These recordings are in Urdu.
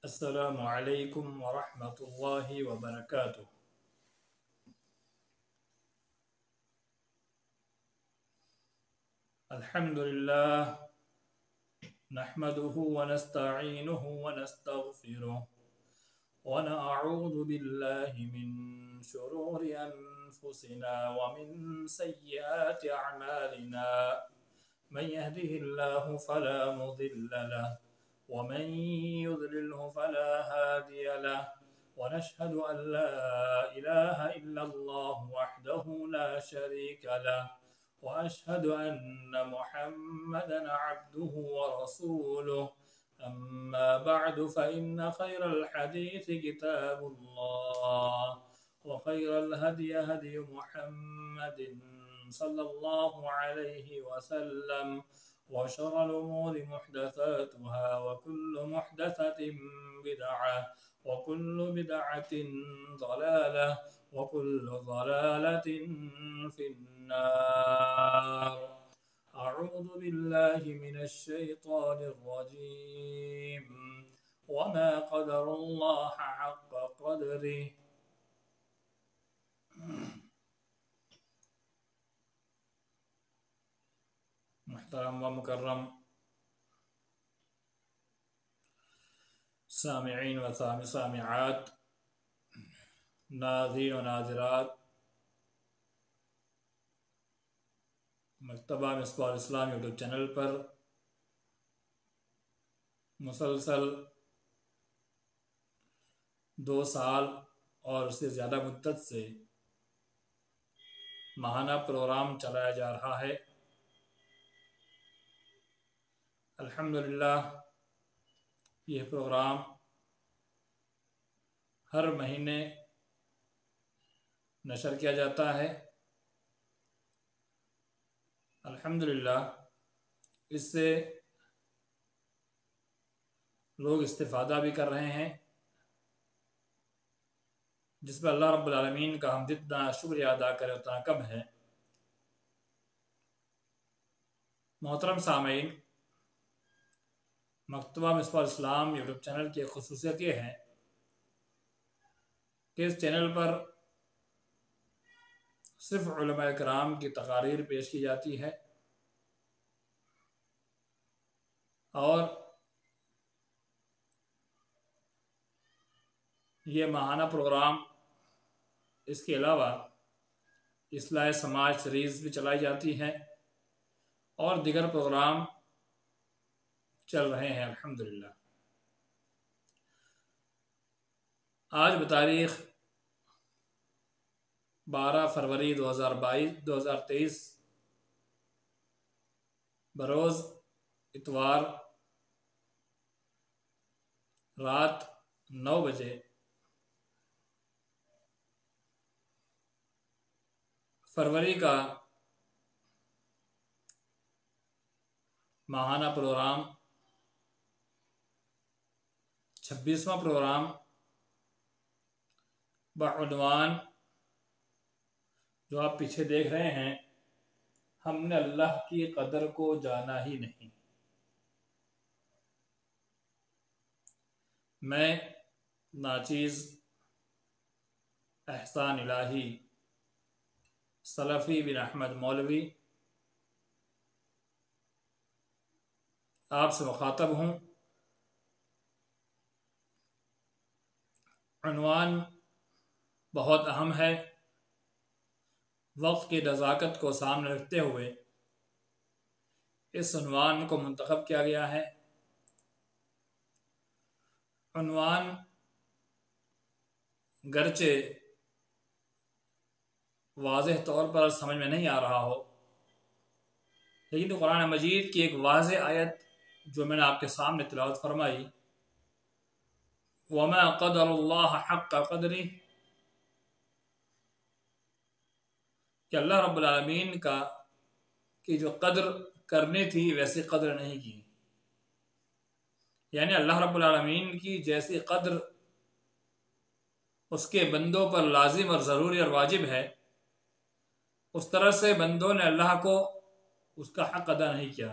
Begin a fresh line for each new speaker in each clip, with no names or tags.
السلام علیکم ورحمۃ اللہ وبرکاتہ۔ الحمد للہ نحمده ونستعینه ونستغفره ونعوذ باللہ من شرور انفسنا ومن سیئات اعمالنا من يهده الله فلا مضل له ومن يضلله فلا هادي له ونشهد أن لا إله إلا الله وحده لا شريك له وأشهد أن محمدا عبده ورسوله أما بعد فإن خير الحديث كتاب الله وخير الهدي هدي محمد صلى الله عليه وسلم وشر الأمور محدثاتها وكل محدثة بدعة وكل بدعة ضلالة وكل ضلالة في النار. أعوذ بالله من الشيطان الرجيم. وما قدر الله حق قدره. محترم و مکرم سامعین و سامعات، ناظرین و ناظرات، مکتبہ مصباح الاسلام یوٹیوب چینل پر مسلسل 2 سال اور اس سے زیادہ مدت سے ماہانہ پروگرام چلایا جا رہا ہے۔ الحمدللہ یہ پروگرام ہر مہینے نشر کیا جاتا ہے۔ الحمدللہ اس سے لوگ استفادہ بھی کر رہے ہیں، جس پر اللہ رب العالمین کا ہم جتنا شکریہ ادا کریں اتنا کم ہے۔ محترم سامعین، مکتبہ مصباح الاسلام یوٹیوب چینل کی خصوصیت یہ ہے کہ اس چینل پر صرف علماء کرام کی تقاریر پیش کی جاتی ہے اور یہ ماہانہ پروگرام اس کے علاوہ اصلاح سماج سیریز بھی چلائی جاتی ہے اور دیگر پروگرام چل رہے ہیں الحمدللہ۔ آج بتاریخ 12 فروری 2023 بروز اتوار رات 9 بجے فروری کا ماہانہ پروگرام 26واں پروگرام بعنوان جو آپ پیچھے دیکھ رہے ہیں، ہم نے اللہ کی قدر کو جانا ہی نہیں۔ میں ناچیز احسان الہی سلفی بن احمد مولوی آپ سے مخاطب ہوں۔ عنوان بہت اہم ہے۔ وقت کی نزاکت کو سامنے رکھتے ہوئے اس عنوان کو منتخب کیا گیا ہے۔ عنوان گرچہ واضح طور پر سمجھ میں نہیں آ رہا ہو، لیکن قرآن مجید کی ایک واضح آیت جو میں نے آپ کے سامنے تلاوت فرمائی، وَمَا قَدَرُ اللَّهَ حَقَّ قَدْرِهِ، کہ اللہ رب العالمین کی جو قدر کرنی تھی ویسی قدر نہیں کی، یعنی اللہ رب العالمین کی جیسی قدر اس کے بندوں پر لازم اور ضروری اور واجب ہے، اس طرح سے بندوں نے اللہ کو اس کا حق ادا نہیں کیا۔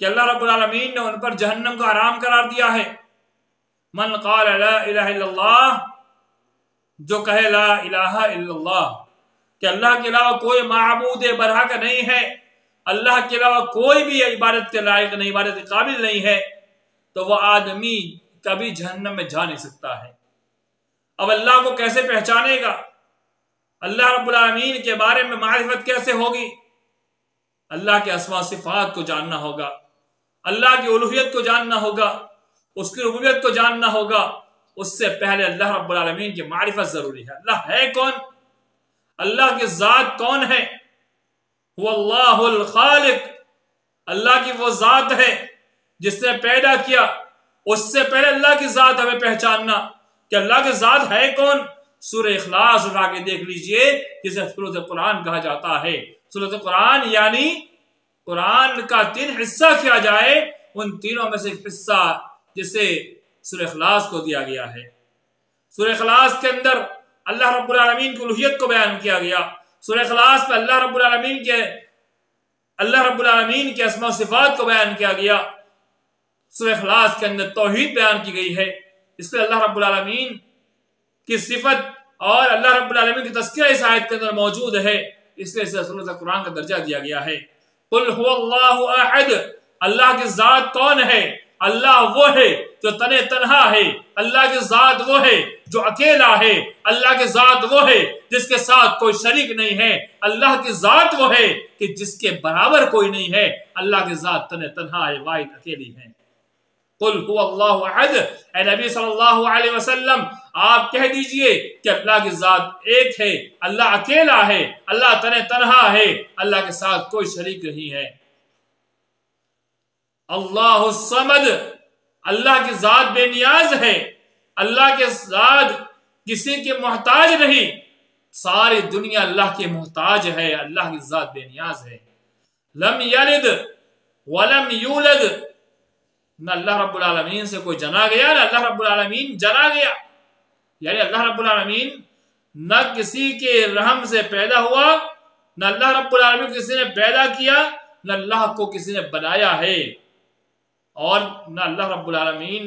کہ اللہ رب العالمین نے ان پر جہنم کو حرام قرار دیا ہے۔ من قال لا الہ الا اللہ، جو کہے لا الہ الا اللہ کہ اللہ کے علاوہ کوئی معبود برحق نہیں ہے، اللہ کے علاوہ کوئی بھی عبادت کے لائق نہیں، عبادت کے قابل نہیں ہے، تو وہ آدمی کبھی جہنم میں جا نہیں سکتا ہے۔ اب اللہ کو کیسے پہچانے گا؟ اللہ رب العالمین کے بارے میں معرفت کیسے ہوگی؟ اللہ کے اسماء صفات کو جاننا ہوگا، اللہ کی الوہیت کو جاننا ہوگا، اس کی ربوبیت کو جاننا ہوگا۔ اس سے پہلے اللہ رب العالمین کی معرفت ضروری ہے۔ اللہ ہے کون؟ اللہ کی ذات کون ہے؟ وہ اللہ الخالق، اللہ کی وہ ذات ہے جس نے پیدا کیا۔ اس سے پہلے اللہ کی ذات ہمیں پہچاننا کہ اللہ کی ذات ہے کون۔ سورہ اخلاص اٹھا کے دیکھ لیجئے، جسے سورۃ قرآن کہا جاتا ہے۔ سورۃ قرآن یعنی قرآن کا 3 حصہ کیا جائے، ان تینوں میں سے ایک حصہ جسے سورہ اخلاص کو دیا گیا ہے۔ سورہ اخلاص کے اندر اللہ رب العالمین کی الوہیت کو بیان کیا گیا۔ سورہ اخلاص میں اللہ رب العالمین کے اسماء و صفات کو بیان کیا گیا۔ سورہ اخلاص کے اندر توحید بیان کی گئی ہے۔ اس میں اللہ رب العالمین کی صفت اور اللہ رب العالمین کی تذکرہ اس آیت کے اندر موجود ہے، اس لیے اسے سورۃ قرآن کا درجہ دیا گیا ہے۔ قل هو اللہ احد، اللہ کی ذات کون ہے؟ اللہ وہ ہے جو تنہا ہے، اللہ کی ذات وہ ہے جو اکیلا ہے، اللہ کی ذات وہ ہے جس کے ساتھ کوئی شریک نہیں ہے، اللہ کی ذات وہ ہے کہ جس کے برابر کوئی نہیں ہے، اللہ کی ذات تنہا ہے، واحد اکیلی ہے۔ قل هو اللہ احد، اے نبی صلی اللہ علیہ وسلم آپ کہہ دیجئے کہ اللہ کی ذات ایک ہے، اللہ اکیلا ہے، اللہ تنہا ہے، اللہ کے ساتھ کوئی شریک نہیں ہے۔ اللہ الصمد، اللہ کی ذات بے نیاز ہے، اللہ کے ذات کسی کے محتاج نہیں، ساری دنیا اللہ کے محتاج ہے، اللہ کی ذات بے نیاز ہے۔ لم یلد ولم یولد، نہ اللہ رب العالمین سے کوئی جنا گیا، نہ اللہ رب العالمین جنا گیا، یعنی اللہ رب العالمین نہ کسی کے رحم سے پیدا ہوا، نہ اللہ رب العالمین کسی نے پیدا کیا، نہ اللہ کو کسی نے بنایا ہے، اور نہ اللہ رب العالمین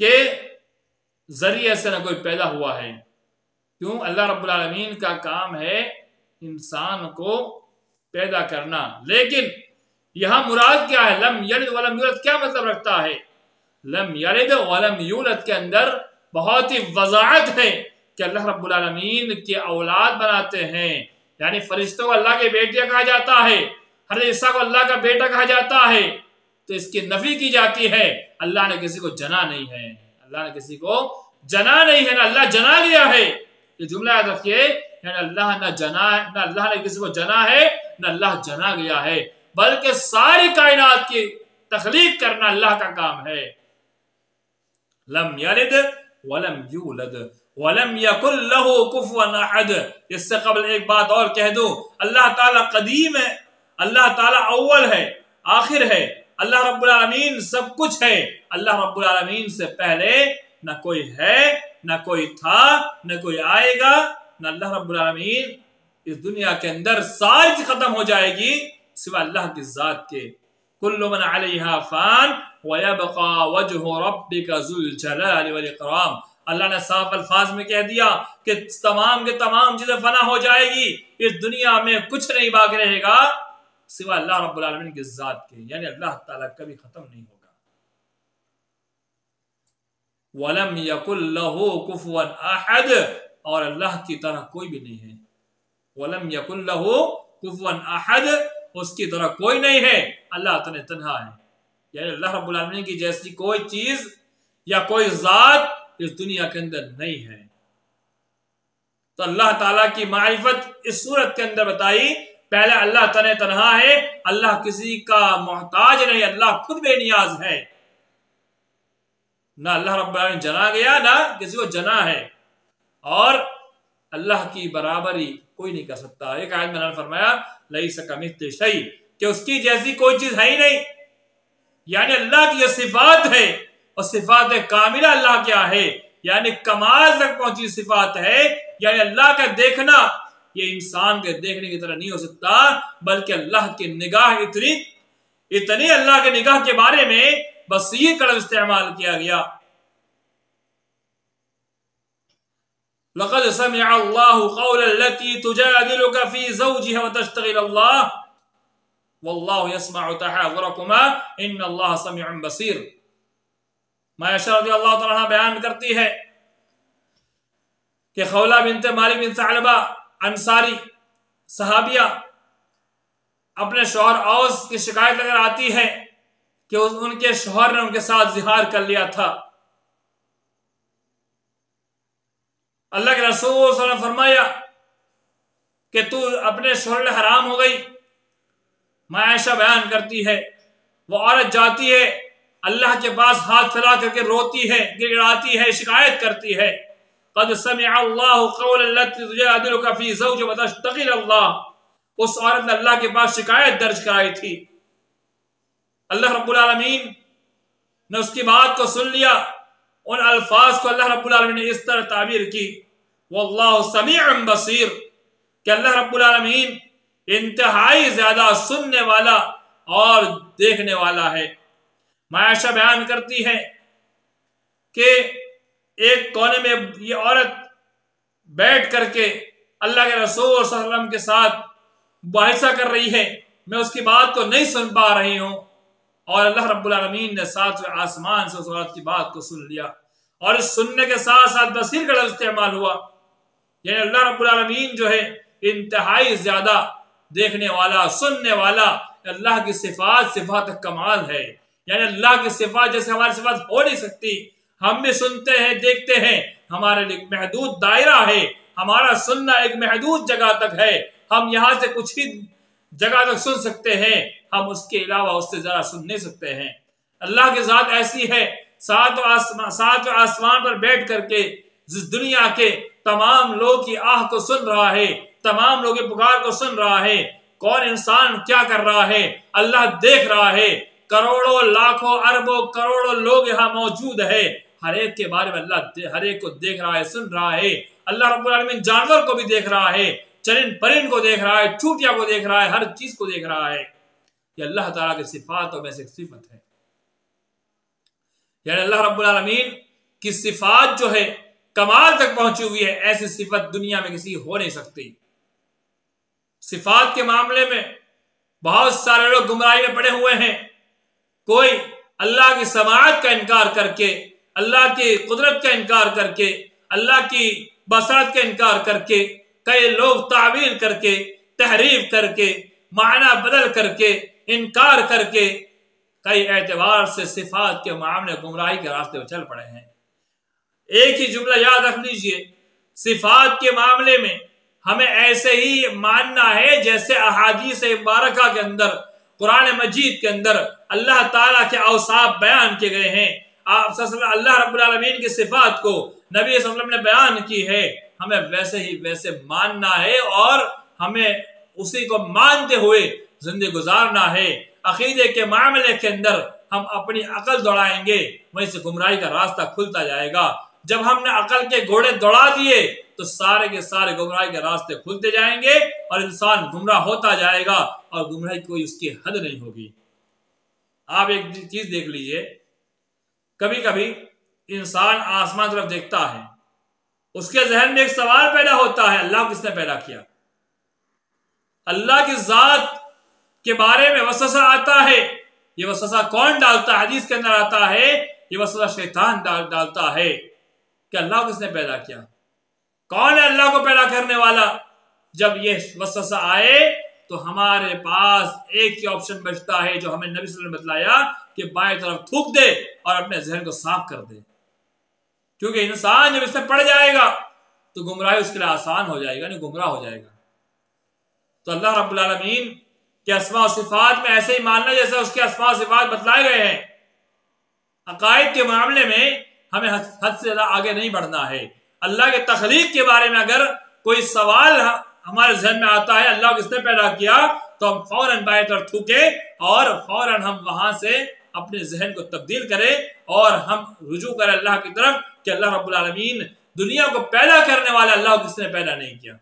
کے ذریعے سے نہ کوئی پیدا ہوا ہے۔ کیوں؟ اللہ رب العالمین کا کام ہے انسان کو پیدا کرنا، لیکن یہاں مراد کیا ہے؟ لم یلد ولم یولد کیا مطلب رکھتا ہے؟ لم یلد ولم یولد کے اندر بہت ہی وضاحت ہے کہ اللہ رب العالمین کی اولاد بناتے ہیں، یعنی فرشتوں کو اللہ کے بیٹے کہا جاتا ہے، حضرت عیسیٰ کو اللہ کا بیٹا کہا جاتا ہے، تو اس کی نفی کی جاتی ہے۔ اللہ نے کسی کو جنا نہیں ہے، اللہ نے کسی کو جنا نہیں ہے، نہ اللہ جنا گیا ہے۔ یہ جملہ یاد رکھیے، یعنی اللہ نہ اللہ نے کسی کو جنا ہے، نہ اللہ جنا گیا ہے، بلکہ ساری کائنات کی تخلیق کرنا اللہ کا کام ہے۔ لم یلد ولم یولد ولم یکن لہ کفوا احد۔ اس سے قبل ایک بات اور کہہ دوں، اللہ تعالیٰ قدیم ہے، اللہ تعالیٰ اول ہے، آخر ہے، اللہ رب العالمین سب کچھ ہے۔ اللہ رب العالمین سے پہلے نہ کوئی ہے، نہ کوئی تھا، نہ کوئی آئے گا، نہ اللہ رب العالمین اس دنیا کے اندر ساری چیز ختم ہو جائے گی سوا اللہ کی ذات کے۔ کل من علیہا فان ویبقى وجہ ربک ذو الجلال والاکرام۔ اللہ نے صاف الفاظ میں کہہ دیا کہ تمام کے تمام چیزیں فنا ہو جائے گی، اس دنیا میں کچھ نہیں باقی رہے گا سوا اللہ رب العالمین کی ذات کے، یعنی اللہ تعالیٰ کبھی ختم نہیں ہوگا۔ وَلَمْ يَكُنْ لَهُ كُفُوًا أَحَدٌ، اور اللہ کی طرح کوئی بھی نہیں ہے۔ وَلَمْ يَكُنْ لَهُ كُفُوًا أَحَدٌ، اس کی طرح کوئی نہیں ہے، اللہ تنہا ہے، یعنی اللہ رب العالمین کی جیسی کوئی چیز یا کوئی ذات اس دنیا کے اندر نہیں ہے۔ تو اللہ تعالیٰ کی معرفت اس صورت کے اندر بتائی، پہلے اللہ تنہا ہے، اللہ کسی کا محتاج نہیں، اللہ خود بے نیاز ہے، نہ اللہ رب العالمین جنا گیا، نہ کسی کو جنا ہے، اور اللہ کی برابری کوئی نہیں کر سکتا۔ ایک آیت میں اللہ نے فرمایا لیس کمثلہ شیء، کہ اس کی جیسی کوئی چیز ہے ہی نہیں، یعنی اللہ کی یہ صفات ہے، اور صفات کاملہ اللہ کیا ہے، یعنی کمال تک پہنچی صفات ہے، یعنی اللہ کا دیکھنا یہ انسان کے دیکھنے کی طرح نہیں ہو سکتا، بلکہ اللہ کی نگاہ اتنی اتنی اللہ کے نگاہ کے بارے میں بس یہ کلم استعمال کیا گیا. لقد سمع الله قول التي تجادلك في زوجها وتشتغل الله والله يسمع تحاوركما ان الله سميع بصير. عائشہ رضی اللہ تعالیٰ عنہ بیان کرتی ہے کہ خولہ بنت مالک بن ثعلبہ انصاری صحابیہ اپنے شوہر اوس کی شکایت لے کر آتی ہے کہ ان کے شوہر نے ان کے ساتھ زہار کر لیا تھا. اللہ کے رسول صلی اللہ علیہ وسلم نے فرمایا کہ تو اپنے شوہر سے حرام ہو گئی. عائشہ بیان کرتی ہے وہ عورت جاتی ہے اللہ کے پاس ہاتھ پھیلا کر کے روتی ہے, گڑگڑاتی ہے, شکایت کرتی ہے. قد سمع اللہ قول التي تجادلك في زوجها وتشتغل اللہ. اس عورت نے اللہ کے پاس شکایت درج کرائی تھی. اللہ رب العالمین نے اس کی بات کو سن لیا. ان الفاظ کو اللہ رب العالمین نے اس طرح تعبیر کی واللہ سمیع بصیر کہ اللہ رب العالمین انتہائی زیادہ سننے والا اور دیکھنے والا ہے. عائشہ بیان کرتی ہے کہ ایک کونے میں یہ عورت بیٹھ کر کے اللہ کے رسول صلی اللہ علیہ وسلم کے ساتھ مباحثہ کر رہی ہے. میں اس کی بات کو نہیں سن پا رہی ہوں اور اللہ رب العالمین نے ساتویں آسمان سے اس عورت کی بات کو سن لیا اور اس سننے کے ساتھ ساتھ بصیر کا لفظ استعمال ہوا. یعنی اللہ رب العالمین جو ہے انتہائی زیادہ دیکھنے والا, سننے والا. اللہ کی صفات کمال ہے. یعنی اللہ کی صفات جیسے ہماری صفات ہو نہیں سکتی. ہم بھی سنتے ہیں, دیکھتے ہیں, ہمارے لیے محدود دائرہ ہے. ہمارا سننا ایک محدود جگہ تک ہے. ہم یہاں سے کچھ ہی جگہ تک سن سکتے ہیں, ہم اس کے علاوہ اس سے زیادہ سن نہیں سکتے ہیں. اللہ کی ذات ایسی ہے, ساتھ آسمان پر بیٹھ کر کے جس دنیا کے تمام لوگ کی آہ کو سن رہا ہے, تمام لوگ کی پکار کو سن رہا ہے. کون انسان کیا کر رہا ہے اللہ دیکھ رہا ہے. کروڑوں لاکھوں اربوں کروڑوں لوگ یہاں موجود ہے. ہر ایک کے بارے میں اللہ ہر ایک کو دیکھ رہا ہے, سن رہا ہے. اللہ رب العالمین جانور کو بھی دیکھ رہا ہے, چرند پرند کو دیکھ رہا ہے, چوٹیا کو دیکھ رہا ہے, ہر چیز کو دیکھ رہا ہے. یہ اللہ تعالیٰ کی صفاتوں میں سے ایک صفت ہے. یعنی اللہ رب العالمین کی صفات جو ہے کمال تک پہنچی ہوئی ہے. ایسی صفت دنیا میں کسی ہو نہیں سکتی. صفات کے معاملے میں بہت سارے لوگ گمراہی میں پڑے ہوئے ہیں. کوئی اللہ کی سماعت کا انکار کر کے, اللہ کی قدرت کا انکار کر کے, اللہ کی بصارت کا انکار کر کے, کئی لوگ تعویل کر کے, تحریف کر کے, معنی بدل کر کے, انکار کر کے کئی اعتبار سے صفات کے معاملے گمراہی کے راستے پر چل پڑے ہیں. ایک ہی جملہ یاد رکھ لیجئے, صفات کے معاملے میں ہمیں ایسے ہی ماننا ہے جیسے احادیث مبارکہ کے اندر, قرآن مجید کے اندر اللہ تعالیٰ کے اوصاف بیان کیے گئے ہیں. آپ اللہ رب العالمین کی صفات کو نبی صلی اللہ علیہ وسلم نے بیان کی ہے. ہمیں ویسے ہی ویسے ماننا ہے اور ہمیں اسی کو مانتے ہوئے زندگی گزارنا ہے. عقیدے کے معاملے کے اندر ہم اپنی عقل دوڑائیں گے, وہیں سے گمراہی کا راستہ کھلتا جائے گا. جب ہم نے عقل کے گھوڑے دوڑا دیے تو سارے کے سارے گمراہی کے راستے کھلتے جائیں گے اور انسان گمراہ ہوتا جائے گا اور گمراہی کوئی اس کی حد نہیں ہوگی. آپ ایک چیز دیکھ لیجئے, کبھی کبھی انسان آسمان طرف دیکھتا ہے, اس کے ذہن میں ایک سوال پیدا ہوتا ہے, اللہ کس نے پیدا کیا؟ اللہ کی ذات کے بارے میں وسوسہ آتا ہے. یہ وسوسہ کون ڈالتا ہے؟ حدیث کے اندر آتا ہے یہ وسوسہ شیطان ڈالتا ہے کہ اللہ کس نے پیدا کیا, کون ہے اللہ کو پیدا کرنے والا. جب یہ وسوسہ آئے تو ہمارے پاس ایک ہی آپشن بچتا ہے جو ہمیں نبی صلی اللہ علیہ وسلم نے بتلایا کہ بائیں طرف تھوک دے اور اپنے ذہن کو صاف کر دے. کیونکہ انسان جب اس میں پڑ جائے گا تو گمراہی اس کے لیے آسان ہو جائے گا, نہیں گمراہ ہو جائے گا. تو اللہ رب العالمین کے اسماء و صفات میں ایسے ہی ماننا جیسے اس کے اسماء و صفات بتلائے گئے ہیں. عقائد کے معاملے میں ہمیں حد سے زیادہ آگے نہیں بڑھنا ہے. اللہ کے تخلیق کے بارے میں اگر کوئی سوال ہمارے ذہن میں آتا ہے اللہ کس نے پیدا کیا, تو ہم فوراً بائیں طرف تھوکیں اور فوراً ہم وہاں سے اپنے ذہن کو تبدیل کریں اور ہم رجوع کریں اللہ کی طرف کہ اللہ رب العالمین دنیا کو پیدا کرنے والا اللہ کس نے پیدا نہیں کیا.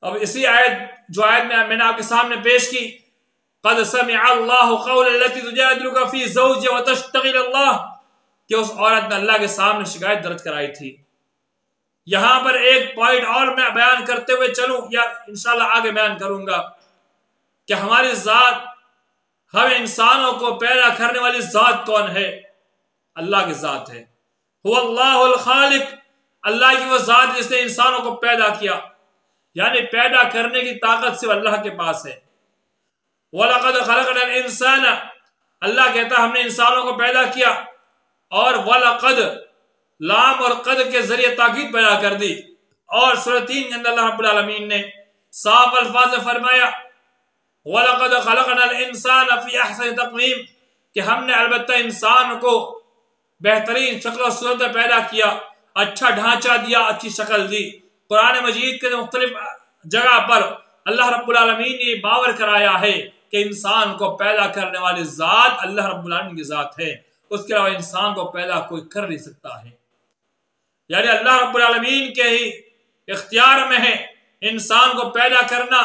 اب اسی آیت جو آیت میں نے آپ کے سامنے پیش کی قد سمع اللہ قول التي تجادلك في زوجها وتشتغل اللہ، کہ اس عورت نے اللہ کے سامنے شکایت درج کرائی تھی۔ یہاں پر ایک پوائنٹ اور میں بیان کرتے ہوئے چلوں، یا انشاءاللہ آگے بیان کروں گا، کہ ہماری ذات، ہم انسانوں کو پیدا کرنے والی ذات کون ہے؟ اللہ کی ذات ہے۔ هو اللہ الخالق، اللہ کی وہ ذات جس نے انسانوں کو پیدا کیا، یعنی پیدا کرنے کی طاقت صرف اللہ کے پاس ہے۔ وَلَقَدْ خَلَقْنَا الْإِنسَانَ، اللہ کہتا ہے ہم نے انسانوں کو پیدا کیا، اور وَلَقَدْ لام اور قد کے ذریعے تاکید بیان کر دی، اور سورہ 3 کے اندر اللہ رب العالمین نے صاف الفاظ میں فرمایا وَلَقَدْ خَلَقْنَا الْإِنسَانَ فِي أَحْسَنِ تَقْوِيمٍ، کہ ہم نے البتہ انسان کو بہترین شکل و صورت میں پیدا کیا، اچھا ڈھانچہ دیا، اچھی شکل دی۔ قرآن مجید کے مختلف جگہ پر اللہ رب العالمین نے باور کرایا ہے کہ انسان کو پیدا کرنے والی ذات اللہ رب العالمین کی ذات ہے، اس کے علاوہ انسان کو پیدا کوئی کر نہیں سکتا ہے، یعنی اللہ رب العالمین کے ہی اختیار میں ہے انسان کو پیدا کرنا۔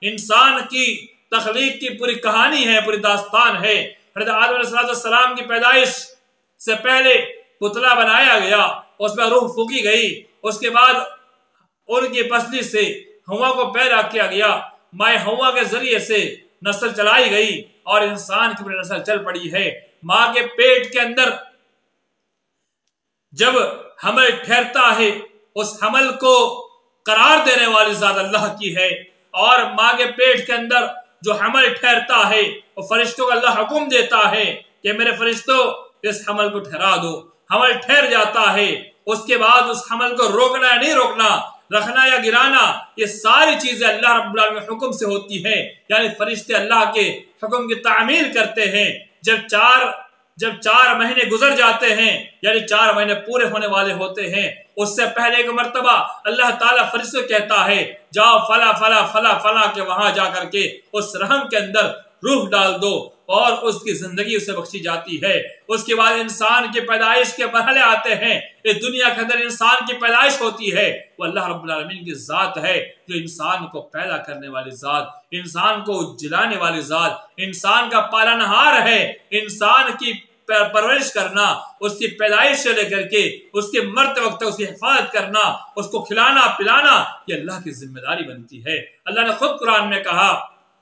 انسان کی تخلیق کی پوری کہانی ہے، پوری داستان ہے۔ حضرت آدم علیہ السلام کی پیدائش سے پہلے پتلا بنایا گیا، اس میں روح پھونکی گئی، اس کے بعد ان کی پسلی سے ہوا کو پیدا کیا گیا، مائے ہوا کے ذریعے سے نسل چلائی گئی، اور انسان کی پوری نسل چل پڑی ہے۔ ماں کے پیٹ کے اندر جب حمل ٹھہرتا ہے، اس حمل کو قرار دینے والی ذات اللہ کی ہے، اور ماں کے پیٹ کے اندر جو حمل ٹھہرتا ہے وہ فرشتوں کو اللہ حکم دیتا ہے کہ میرے فرشتوں اس حمل کو ٹھہرا دو۔ حمل ٹھہر جاتا ہے، اس کے بعد اس حمل کو روکنا یا نہیں روکنا، رکھنا یا گرانا، یہ ساری چیزیں اللہ رب العالمین کے حکم سے ہوتی ہے، یعنی فرشتے اللہ کے حکم کی تعمیل کرتے ہیں۔ جب چار مہینے گزر جاتے ہیں، یعنی 4 مہینے پورے ہونے والے ہوتے ہیں، اس سے پہلے ایک مرتبہ اللہ تعالیٰ فرشتوں کہتا ہے جاؤ فلا فلا فلا فلا کے وہاں جا کر کے اس رحم کے اندر روح ڈال دو، اور اس کی زندگی اسے بخشی جاتی ہے۔ اس کے بعد انسان کی پیدائش کے مرحلے آتے ہیں۔ اس دنیا کے اندر انسان کی پیدائش ہوتی ہے، وہ اللہ رب العالمین کی ذات ہے جو انسان کو پیدا کرنے والی ذات، انسان کو جلانے والی ذات، انسان کا پالنہار ہے۔ انسان کی پرورش کرنا، اس کی پیدائش سے لے کر کے اس کے مرتے وقت اس کی حفاظت کرنا، اس کو کھلانا پلانا، یہ اللہ کی ذمہ داری بنتی ہے۔ اللہ نے خود قرآن میں کہا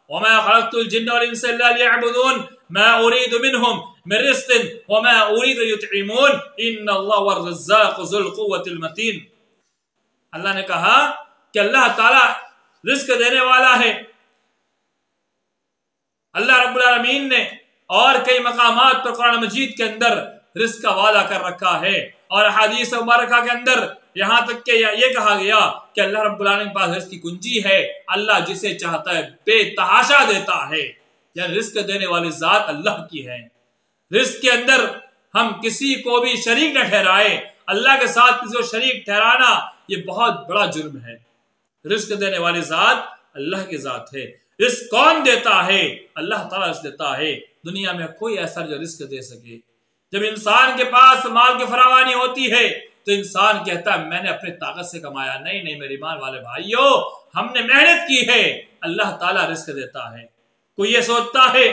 وَمَا خَلَقْتُ الْجِنَّ وَالْإِنسَ إِلَّا لِيَعْبُدُونَ مَا أُرِيدُ مِنْهُمْ مِنْ رِزْقٍ وَمَا أُرِيدُ يُطْعِمُونَ إِنَّ اللَّهَ هُوَ الرَّزَّاقُ ذُو الْقُوَّةِ الْمَتِينُ۔ اللہ نے کہا کہ اللہ تعالیٰ رزق دینے والا ہے۔ اللہ رب العالمین نے اور کئی مقامات پر قرآن مجید کے اندر رزق کا وعدہ کر رکھا ہے، اور حدیث مبارکہ کے اندر یہاں تک کہ یہ کہا گیا کہ اللہ رب العالمین کے پاس رزق کی کنجی ہے، اللہ جسے چاہتا ہے بے تحاشا دیتا ہے، یعنی رزق دینے والی ذات اللہ کی ہے۔ رزق کے اندر ہم کسی کو بھی شریک نہ ٹھہرائے، اللہ کے ساتھ کسی کو شریک ٹھہرانا یہ بہت بڑا جرم ہے۔ رزق دینے والی ذات اللہ کی ذات ہے۔ رزق کون دیتا ہے؟ اللہ تعالیٰ رزق دیتا ہے۔ دنیا میں کوئی ایسا جو رزق دے سکے۔ جب انسان کے پاس مال کی فراوانی ہوتی ہے تو انسان کہتا ہے میں نے اپنی طاقت سے کمایا، نہیں میرے ایمان والے بھائیوں، ہم نے محنت کی ہے، اللہ تعالیٰ رزق دیتا ہے۔ کوئی یہ سوچتا ہے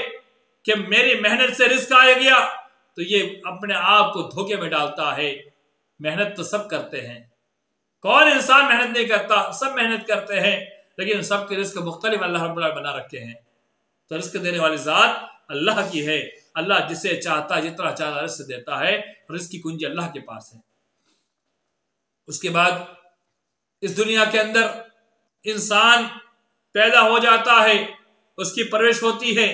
کہ میری محنت سے رزق آئے گیا تو یہ اپنے آپ کو دھوکے میں ڈالتا ہے۔ محنت تو سب کرتے ہیں، کون انسان محنت نہیں کرتا؟ سب محنت کرتے ہیں، لیکن سب کے رزق مختلف اللہ رب العالمین بنا رکھے ہیں۔ تو رزق دینے والی ذات اللہ کی ہے، اللہ جسے چاہتا جتنا چاہتا رزق دیتا ہے، رزق کی کنجی اللہ کے پاس ہے۔ اس کے بعد اس دنیا کے اندر انسان پیدا ہو جاتا ہے، اس کی پرورش ہوتی ہے،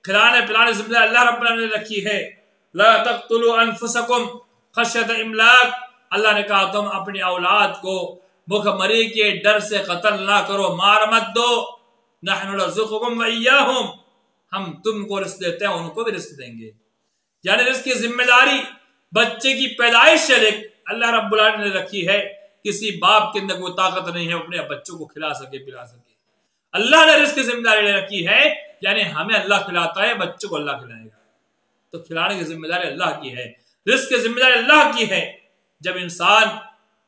کھلانے پلانے ذمہ داری اللہ رب العالمین نے رکھی ہے۔ لا تقتلوا انفسکم خشیۃ املاق، اللہ نے کہا تم اپنی اولاد کو بھوک مری کے ڈر سے قتل نہ کرو، مار مت دو، نحن نرزقکم وإیاہم، ہم تم کو رزق دیتے ہیں ان کو بھی رزق دیں گے۔ یعنی رزق کی ذمہ داری بچے کی پیدائش سے لے اللہ رب العالمین نے رکھی ہے۔ کسی باپ کے اندر کوئی طاقت نہیں ہے اپنے بچوں کو کھلا سکے پلا سکے، اللہ نے رزق کی ذمہ داری لے رکھی ہے، یعنی ہمیں اللہ کھلاتا ہے، بچوں کو اللہ کھلائے گا، تو کھلانے کی ذمہ داری اللہ کی ہے، رزق کی ذمہ داری اللہ کی ہے۔ جب انسان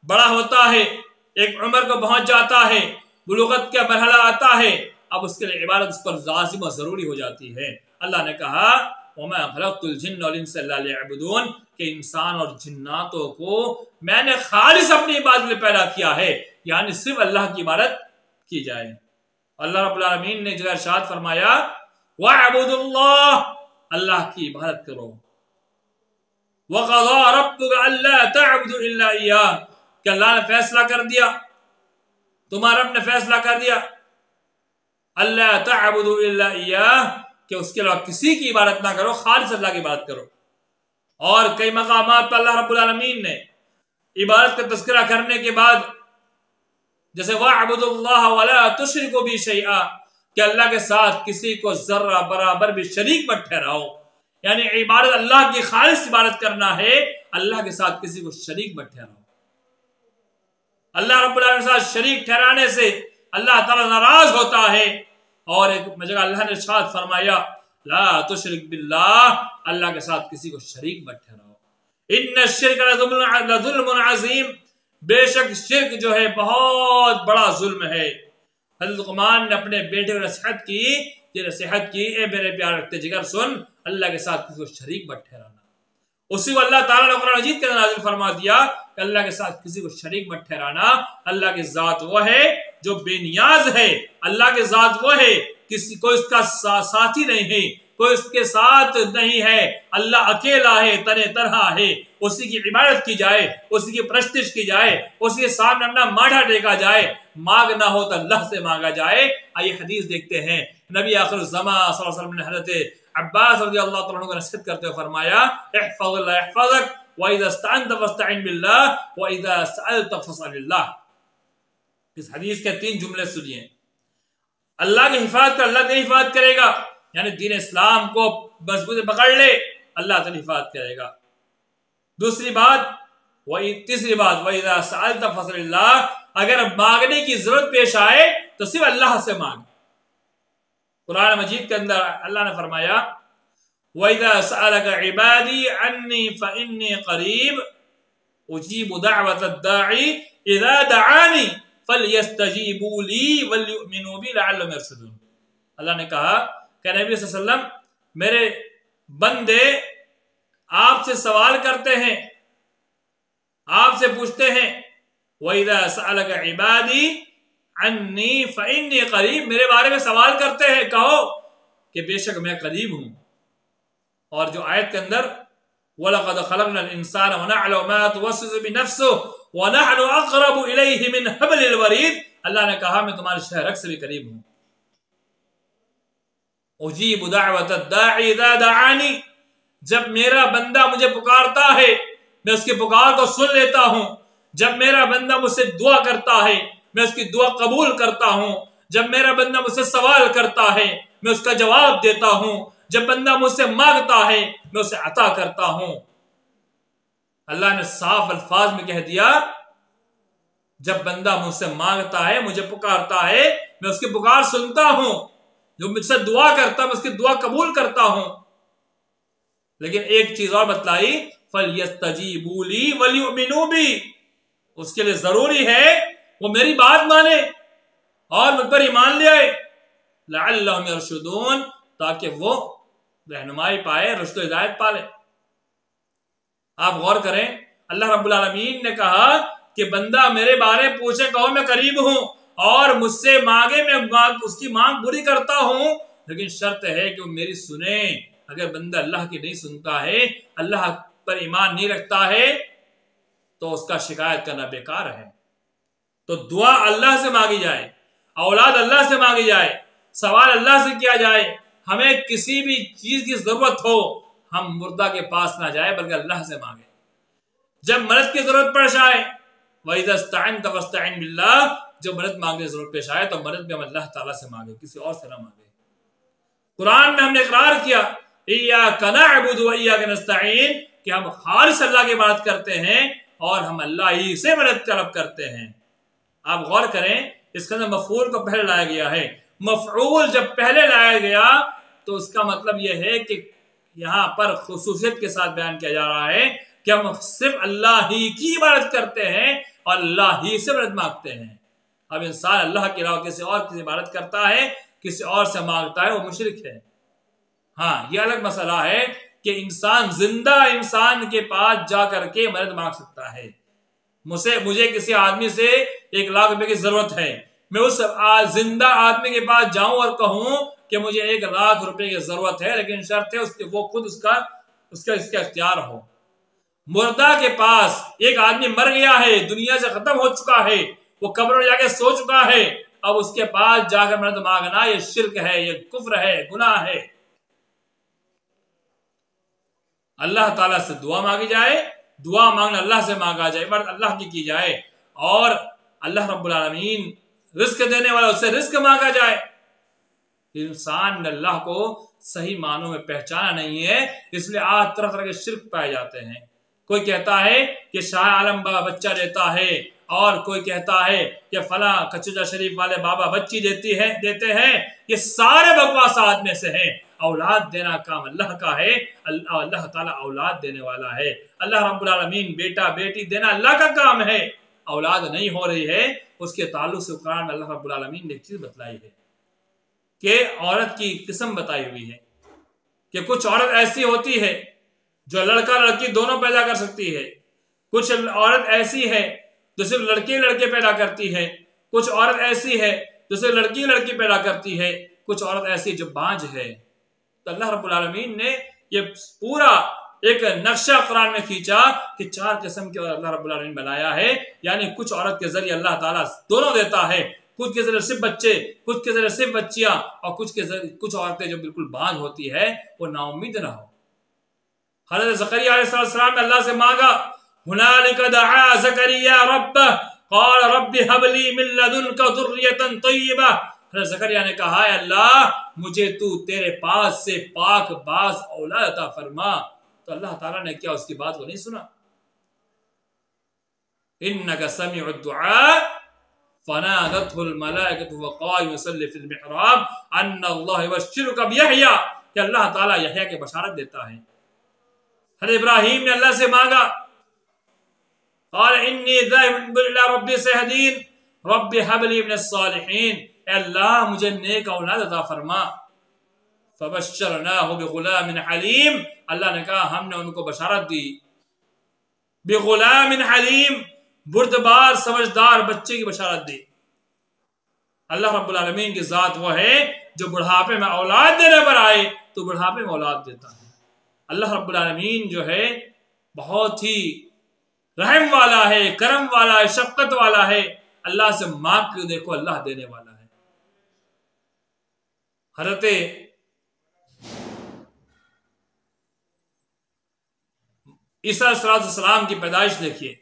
بڑا ہوتا ہے، ایک عمر کو پہنچ جاتا ہے، بلوغت کا مرحلہ آتا ہے، اب اس کے لیے عبادت اس پر لازم اور ضروری ہو جاتی ہے۔ اللہ نے کہا وَمَا خَلَقْتُ الْجِنَّ وَالْإِنسَ إِلَّا لِيَعْبُدُونَ کہ انسان اور جناتوں کو میں نے خالص اپنی عبادت میں پیدا کیا ہے، یعنی صرف اللہ کی عبادت کی جائے۔ اللہ رب العالمین نے جو ارشاد فرمایا وَاعْبُدُوا اللَّهَ اللہ کی عبادت کرو۔ وَقَضَىٰ رَبُّكَ أَلَّا تَعْبُدُوا إِلَّا إِيَّاهُ کہ اللہ نے فیصلہ کر دیا، تمہارا رب نے فیصلہ کر دیا أَلَّا تَعْبُدُوا إِلَّا إِيَّاهُ کہ اس کے علاوہ کسی کی عبادت نہ کرو، خالص اللہ کی عبادت کرو۔ اور کئی مقامات پر اللہ رب العالمین نے عبادت کا تذکرہ کرنے کے بعد جیسے وَاعْبُدُوا اللَّهَ وَلَا تُشْرِكُوا بِهِ شَيْئًا کہ اللہ کے ساتھ کسی کو ذرہ برابر بھی شریک مت ٹھہراؤ، یعنی عبادت اللہ کی خالص عبادت کرنا ہے، اللہ کے ساتھ کسی کو شریک مت ٹھہراؤ۔ اللہ رب العالمین کے ساتھ شریک ٹھہرانے سے اللہ تعالیٰ ناراض ہوتا ہے، اور ایک جگہ اللہ نے ارشاد فرمایا لا تشرک باللہ اللہ کے ساتھ کسی کو شریک مت ٹھہراؤ۔ ان الشرک لظلم عظیم بے شک شرک جو ہے بہت بڑا ظلم ہے۔ حضرت لقمان نے اپنے بیٹے کو نصیحت کی، یہ نصیحت کی اے میرے پیار رکھتے جگر سن، اللہ کے ساتھ کسی کو شریک مت ٹھہرانا۔ اسی کو اللہ تعالیٰ نے قرآن مجید کے اندر نازل فرما دیا کہ اللہ کے ساتھ کسی کو شریک مت ٹھہرانا۔ اللہ کی ذات وہ ہے جو بے نیاز ہے، اللہ کی ذات وہ ہے کسی کو اس کا ساتھی نہیں ہے، کوئی اس کے ساتھ نہیں ہے، اللہ اکیلا ہے، تنہا ہے، اسی کی عبادت کی جائے، اسی کی پرستش کی جائے، اسی کے سامنے اپنا ماتھا ٹیکا جائے، مانگنا ہو تو اللہ سے مانگا جائے۔ آئیے حدیث دیکھتے ہیں، نبی آخر الزمان صلی اللہ علیہ وسلم نے حضرت عباس رضی اللہ تعالیٰ عنہ کو نصیحت کرتے ہوئے فرمایا احفظ اللہ احفظک وَإِذَا اسْتَعَنْتَ فَاسْتَعِنْ بِاللَّهِ وَإِذَا سَأَلْتَ فَاسْأَلِ اللَّهِ۔ اس حدیث کے 3 جملے سنیے، اللہ کی حفاظت کر، اللہ تیری حفاظت کرے گا، یعنی دین اسلام کو مضبوط پکڑ لے اللہ تیری حفاظت کرے گا۔ دوسری بات، تیسری بات وَإِذَا سَأَلْتَ فَاسْأَلِ اللَّهِ اگر مانگنے کی ضرورت پیش آئے تو صرف اللہ سے مانگ۔ قرآن مجید کے اندر اللہ نے فرمایا وَإِذَا سَأَلَكَ عِبَادِي عَنِّي فَإِنِّي قَرِيبٌ أُجِيبُ دَعْوَةَ الدَّاعِ إِذَا دَعَانِي فَلْيَسْتَجِيبُوا لِي وَلْيُؤْمِنُوا بِي لَعَلَّهُمْ يَرْشُدُونَ۔ اللہ نے کہا کہ نبی صلی اللہ علیہ وسلم میرے بندے آپ سے سوال کرتے ہیں، آپ سے پوچھتے ہیں وَإِذَا سَأَلَكَ عِبَادِي عَنِّي فَإِنِّي قَرِيبٌ میرے بارے میں سوال کرتے ہیں، کہو کہ بے شک میں قریب ہوں۔ اور جو آیت کے اندر وَلَقَدْ خَلَقْنَا الْإِنسَانَ وَنَعْلَمُ مَا تُوَسْوِسُ بِنَفْسِهِ وَنَحْنُ أَقْرَبُ إِلَيْهِ مِنْ حَبْلِ الْوَرِيدِ اللہ نے کہا میں تمہارے شہ رگ سے بھی قریب ہوں۔ اجیب دعوت الداعی اذا دعانی جب میرا بندہ مجھے پکارتا ہے میں اس کی پکار کو سن لیتا ہوں، جب میرا بندہ مجھ سے دعا کرتا ہے میں اس کی دعا قبول کرتا ہوں، جب میرا بندہ مجھ سے سوال کرتا ہے میں اس کا جواب دیتا ہوں، جب بندہ مجھ سے مانگتا ہے میں اسے عطا کرتا ہوں۔ اللہ نے صاف الفاظ میں کہہ دیا جب بندہ مجھ سے مانگتا ہے، مجھے پکارتا ہے، میں اس کی پکار سنتا ہوں، جو مجھ سے دعا کرتا ہے میں اس کی دعا قبول کرتا ہوں۔ لیکن ایک چیز اور بتلائی فَلْيَسْتَجِيبُوا لِي وَلْيُؤْمِنُوا بِي اس کے لیے ضروری ہے وہ میری بات مانے اور مجھ پر ایمان لے آئے لَعَلَّهُمْ يَرْشُدُونَ تاکہ وہ رہنمائی پائے، رشد و ہدایت پالے۔ آپ غور کریں، اللہ رب العالمین نے کہا کہ بندہ میرے بارے پوچھے کہو میں قریب ہوں، اور مجھ سے مانگے میں اس کی مانگ پوری کرتا ہوں، لیکن شرط ہے کہ وہ میری سنیں۔ اگر بندہ اللہ کی نہیں سنتا ہے، اللہ پر ایمان نہیں رکھتا ہے تو اس کا شکایت کرنا بیکار ہے۔ تو دعا اللہ سے مانگی جائے، اولاد اللہ سے مانگی جائے، سوال اللہ سے کیا جائے۔ ہمیں کسی بھی چیز کی ضرورت ہو ہم مردہ کے پاس نہ جائے بلکہ اللہ سے مانگے۔ جب مدد کی ضرورت پیش آئے وَإِذَا اسْتَعِنْتَ فَاسْتَعِنْ بِاللَّهِ جب مدد مانگنے کی ضرورت پیش آئے تو مدد میں ہم اللہ تعالیٰ سے مانگے، کسی اور سے نہ مانگے۔ قرآن میں ہم نے اقرار کیا إِيَّاكَ نَعْبُدُ وَإِيَّاكَ نَسْتَعِينُ کہ ہم خالص اللہ کی عبادت کرتے ہیں اور ہم اللہ ہی سے مدد طلب کرتے ہیں۔ آپ غور کریں اس کے اندر مفعول کو پہلے لایا گیا ہے۔ مفعول جب پہلے لایا گیا تو اس کا مطلب یہ ہے کہ یہاں پر خصوصیت کے ساتھ بیان کیا جا رہا ہے کہ ہم صرف اللہ ہی کی عبادت کرتے ہیں اور اللہ ہی سے مدد مانگتے ہیں۔ اب انسان اللہ کے علاوہ کسی اور کی عبادت کرتا ہے کسی اور سے مانگتا ہے وہ مشرک ہے۔ ہاں یہ الگ مسئلہ ہے کہ انسان زندہ انسان کے پاس جا کر کے مدد مانگ سکتا ہے۔ مجھے کسی آدمی سے 1,00,000 روپے کی ضرورت ہے، میں اس زندہ آدمی کے پاس جاؤں اور کہوں کہ مجھے 1,00,000 روپے کی ضرورت ہے، لیکن شرط ہے وہ خود اس کا اختیار ہو۔ مردہ کے پاس ایک آدمی مر گیا ہے، دنیا سے ختم ہو چکا ہے، وہ قبر میں جا کے سو چکا ہے، اب اس کے پاس جا کر مدد مانگنا یہ شرک ہے، یہ کفر ہے، گناہ ہے۔ اللہ تعالیٰ سے دعا مانگی جائے، دعا مانگنا اللہ سے مانگا جائے، عبادت اللہ کی جائے، اور اللہ رب العالمین رزق دینے والا، اس سے رزق مانگا جائے۔ انسان نے اللہ کو صحیح معنوں میں پہچانا نہیں ہے، اس لیے آج طرح طرح کے شرک پائے جاتے ہیں۔ کوئی کہتا ہے کہ شاہ عالم بابا بچہ دیتا ہے، اور کوئی کہتا ہے کہ فلاں کچوجا شریف والے بابا بچی دیتے ہیں۔ یہ سارے بکواسات میں سے ہیں۔ اولاد دینا کام اللہ کا ہے، اللہ تعالیٰ اولاد دینے والا ہے۔ اللہ رب العالمین بیٹا بیٹی دینا اللہ کا کام ہے۔ اولاد نہیں ہو رہی ہے، اس کے تعلق سے قرآن میں اللہ رب العالمین نے ایک چیز بتلائی ہے کہ عورت کی قسم بتائی ہوئی ہے کہ کچھ عورت ایسی ہوتی ہے جو لڑکا لڑکی دونوں پیدا کر سکتی ہے، کچھ عورت ایسی ہے جو صرف لڑکے پیدا کرتی ہے، کچھ عورت ایسی ہے جو صرف لڑکی پیدا کرتی ہے، کچھ عورت ایسی جو بانجھ ہے۔ تو اللہ رب العالمین نے یہ پورا ایک نقشہ قرآن میں کھینچا کہ 4 قسم کے اللہ رب العالمین بنایا ہے، یعنی کچھ عورت کے ذریعے اللہ تعالیٰ دونوں دیتا ہے، کچھ کے ذریعے صرف بچے، کچھ کے ذریعے صرف بچیاں، اور کچھ عورتیں جو بالکل بانجھ ہوتی ہے وہ نا امید نہ ہو۔ حضرت زکریا علیہ السلام نے اللہ سے مانگا، ہنالک دعا زکریا ربہ قال رب هب لي من لدنك ذریۃ طیبہ۔ حضرت زکریا نے کہا، اے اللہ مجھے تو تیرے پاس سے پاک باز اولاد عطا فرما۔ تو اللہ تعالیٰ نے کیا اس کی بات کو نہیں سنا؟ انک سمیع الدعاء فنادته الملائکۃ وهو قائم یصلی فی المحراب ان اللہ یبشرک بیحییٰ، کہ اللہ تعالیٰ یحییٰ کی بشارت دیتا ہے۔ حضرت ابراہیم نے اللہ سے مانگا، قال انی ذاہب الی ربی سیہدین رب هب لي من الصالحین، اے اللہ مجھے نیک اولاد عطا فرما۔ فبشرناہ بغلام حلیم، اللہ نے کہا ہم نے ان کو بشارت دی بغلام حلیم، بردبار سمجھدار بچے کی بشارت دی۔ اللہ رب العالمین کی ذات وہ ہے جو بڑھاپے میں اولاد دینے پر آئے تو بڑھاپے میں اولاد دیتا ہے۔ اللہ رب العالمین جو ہے بہت ہی رحم والا ہے، کرم والا ہے، شفقت والا ہے۔ اللہ سے مانگ کے دیکھو، اللہ دینے والا ہے۔ حضرت عیسیٰ علیہ السلام کی پیدائش دیکھیے،